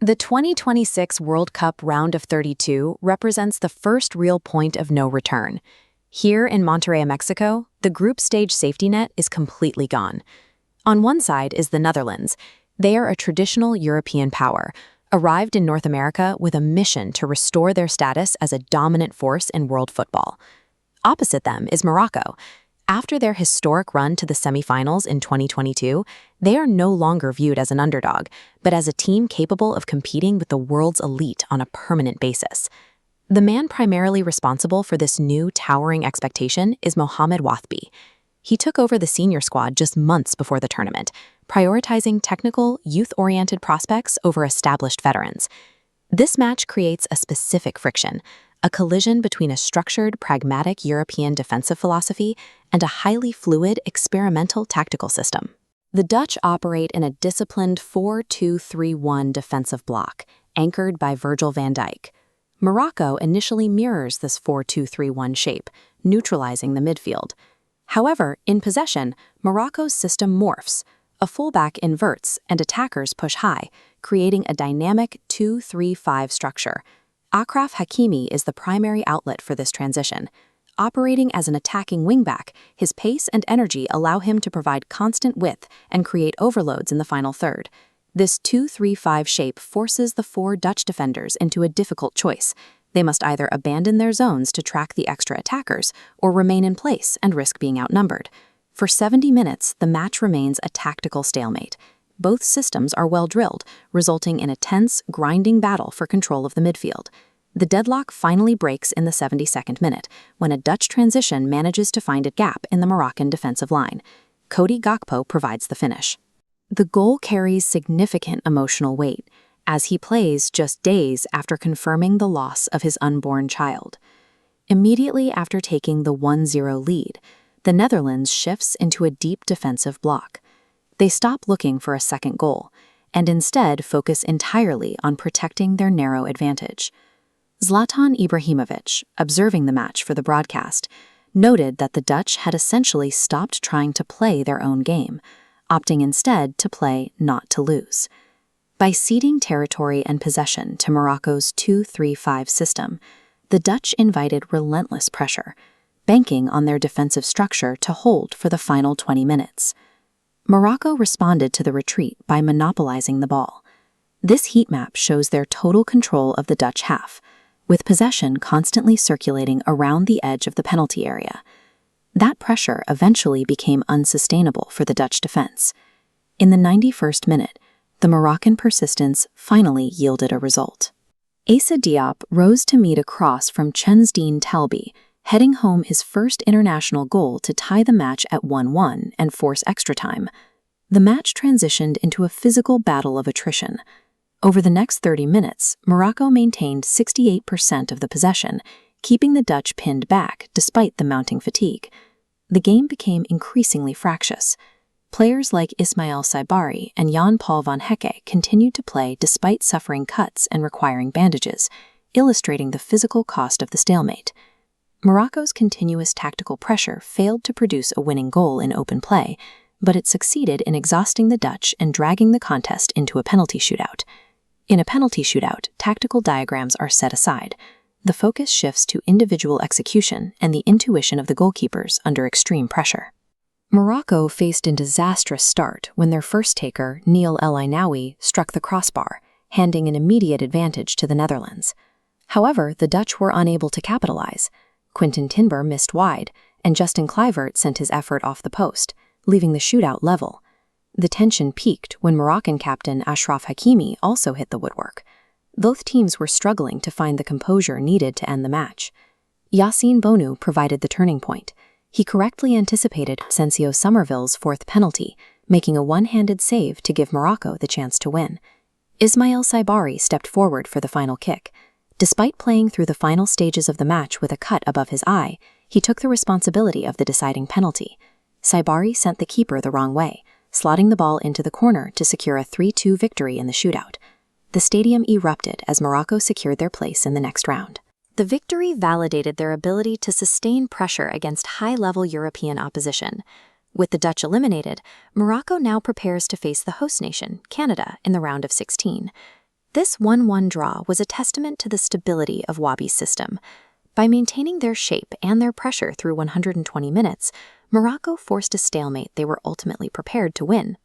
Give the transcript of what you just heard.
The 2026 World Cup round of 32 represents the first real point of no return. Here in Monterrey, Mexico, the group stage safety net is completely gone. On one side is the Netherlands. They are a traditional European power, arrived in North America with a mission to restore their status as a dominant force in world football. Opposite them is Morocco. After their historic run to the semifinals in 2022, they are no longer viewed as an underdog, but as a team capable of competing with the world's elite on a permanent basis. The man primarily responsible for this new towering expectation is Mohamed Wathbi. He took over the senior squad just months before the tournament, prioritizing technical, youth-oriented prospects over established veterans. This match creates a specific friction, a collision between a structured, pragmatic European defensive philosophy and a highly fluid, experimental tactical system. The Dutch operate in a disciplined 4-2-3-1 defensive block, anchored by Virgil van Dijk. Morocco initially mirrors this 4-2-3-1 shape, neutralizing the midfield. However, in possession, Morocco's system morphs. A fullback inverts and attackers push high, creating a dynamic 2-3-5 structure. Achraf Hakimi is the primary outlet for this transition. Operating as an attacking wingback, his pace and energy allow him to provide constant width and create overloads in the final third. This 2-3-5 shape forces the four Dutch defenders into a difficult choice. They must either abandon their zones to track the extra attackers or remain in place and risk being outnumbered. For 70 minutes, the match remains a tactical stalemate. Both systems are well drilled, resulting in a tense, grinding battle for control of the midfield. The deadlock finally breaks in the 72nd minute, when a Dutch transition manages to find a gap in the Moroccan defensive line. Cody Gakpo provides the finish. The goal carries significant emotional weight, as he plays just days after confirming the loss of his unborn child. Immediately after taking the 1-0 lead, the Netherlands shifts into a deep defensive block. They stop looking for a second goal, and instead focus entirely on protecting their narrow advantage. Zlatan Ibrahimovic, observing the match for the broadcast, noted that the Dutch had essentially stopped trying to play their own game, opting instead to play not to lose. By ceding territory and possession to Morocco's 2-3-5 system, the Dutch invited relentless pressure, banking on their defensive structure to hold for the final 20 minutes. Morocco responded to the retreat by monopolizing the ball. This heat map shows their total control of the Dutch half, with possession constantly circulating around the edge of the penalty area. That pressure eventually became unsustainable for the Dutch defense. In the 91st minute, the Moroccan persistence finally yielded a result. Issa Diop rose to meet a cross from Chensdeen Telby, heading home his first international goal to tie the match at 1-1 and force extra time. The match transitioned into a physical battle of attrition. Over the next 30 minutes, Morocco maintained 68% of the possession, keeping the Dutch pinned back despite the mounting fatigue. The game became increasingly fractious. Players like Ismael Saibari and Jan-Paul van Hecke continued to play despite suffering cuts and requiring bandages, illustrating the physical cost of the stalemate. Morocco's continuous tactical pressure failed to produce a winning goal in open play, but it succeeded in exhausting the Dutch and dragging the contest into a penalty shootout. In a penalty shootout, tactical diagrams are set aside. The focus shifts to individual execution and the intuition of the goalkeepers under extreme pressure. Morocco faced a disastrous start when their first taker, Neil El Ainaoui, struck the crossbar, handing an immediate advantage to the Netherlands. However, the Dutch were unable to capitalize. Quinten Timber missed wide, and Justin Kluivert sent his effort off the post, leaving the shootout level. The tension peaked when Moroccan captain Achraf Hakimi also hit the woodwork. Both teams were struggling to find the composure needed to end the match. Yassine Bounou provided the turning point. He correctly anticipated Sensio Somerville's fourth penalty, making a one-handed save to give Morocco the chance to win. Ismael Saibari stepped forward for the final kick. Despite playing through the final stages of the match with a cut above his eye, he took the responsibility of the deciding penalty. Saibari sent the keeper the wrong way, slotting the ball into the corner to secure a 3-2 victory in the shootout. The stadium erupted as Morocco secured their place in the next round. The victory validated their ability to sustain pressure against high-level European opposition. With the Dutch eliminated, Morocco now prepares to face the host nation, Canada, in the round of 16. This 1-1 draw was a testament to the stability of Wabi's system. By maintaining their shape and their pressure through 120 minutes, Morocco forced a stalemate they were ultimately prepared to win.